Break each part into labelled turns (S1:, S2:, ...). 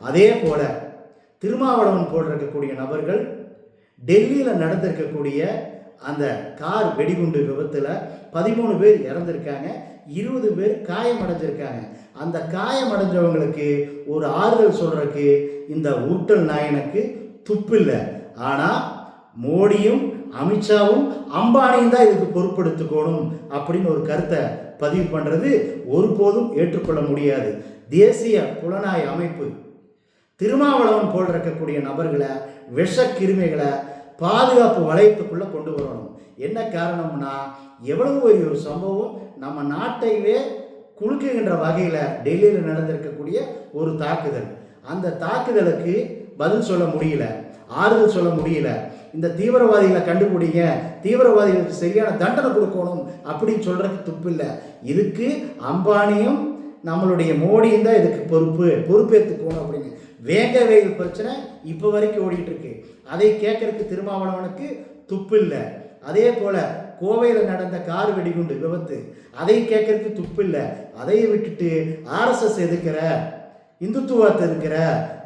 S1: அதே போல திருமாவளவன் போல் இருக்கக்கூடிய நபர்கள் டெல்லியில் நடந்திருக்கக்கூடிய அந்த கார் வெடிகுண்டு விபத்தில் 13 பேர் இறந்திருக்காங்க, 20 பேர் காயமடைஞ்சிருக்காங்க. அந்த காயமடைஞ்சவங்களுக்கு ஒரு ஆறுதல் சொல்றதுக்கு இந்த உருட்டல் நாயனுக்கு துப்பில்லை. ஆனால் மோடியும் அமித்ஷாவும் அம்பானியும் தான் இதுக்கு பொறுப்பெடுத்துக்கணும் அப்படின்னு ஒரு கருத்தை பதிவு பண்ணுறது ஒருபோதும் ஏற்றுக்கொள்ள முடியாது. தேசிய புலனாய்வு அமைப்பு திருமாவளவன் போல் இருக்கக்கூடிய நபர்களை, விஷ கிருமிகளை பாதுகாப்பு வளையத்துக்குள்ளே கொண்டு வரணும். என்ன காரணம்னா, எவ்வளவு ஒரு சம்பவம் நம்ம நாட்டையே குலுக்குகின்ற வகையில் டெல்லியில் நடந்திருக்கக்கூடிய ஒரு தாக்குதல். அந்த தாக்குதலுக்கு பதில் சொல்ல முடியல, ஆறுதல் சொல்ல முடியல. இந்த தீவிரவாதிகளை கண்டுபிடிங்க, தீவிரவாதிகளுக்கு சரியான தண்டனை கொடுக்கணும் அப்படின்னு சொல்றதுக்கு துப்பில்லை. இதுக்கு அம்பானியும் நம்மளுடைய மோடியும் தான் இதுக்கு பொறுப்பேற்றுக்கணும் அப்படின்னு வேங்க வெயில் பிரச்சனை இப்போ வரைக்கும் ஓடிட்டு இருக்கு. அதை கேட்கறதுக்கு திருமாவளவனுக்கு துப்பில்லை. அதே போல கோவையில் நடந்த கார் வெடிகுண்டு விபத்து, அதை கேட்கறதுக்கு துப்பில்லை. அதை விட்டுட்டு RSS எதுக்கிற, இந்துத்துவத்தை இருக்கிற,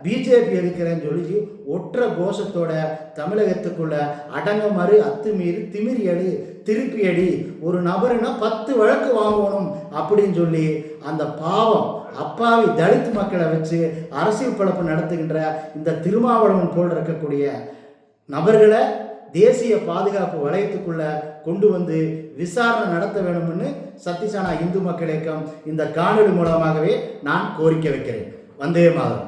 S1: பிஜேபி இருக்கிறன்னு சொல்லி ஒற்ற கோஷத்தோட தமிழகத்துக்குள்ள அடங்கமறு அத்துமீறி திமிரி அடி திருப்பி அடி, ஒரு நபருன்னா 10 வழக்கு வாங்கணும் அப்படின்னு சொல்லி அந்த பாவம் அப்பாவி தலித் மக்களை வச்சு அரசியல் பழப்பு நடத்துகின்ற இந்த திருமாவளவன் போல் இருக்கக்கூடிய நபர்களை தேசிய பாதுகாப்பு வளையத்துக்குள்ள கொண்டு வந்து விசாரணை நடத்த வேணும்னு சத்தியசானா இந்து மக்கள் இயக்கம் இந்த காணொலி மூலமாகவே நான் கோரிக்கை வைக்கிறேன். வந்தே மாதரம்.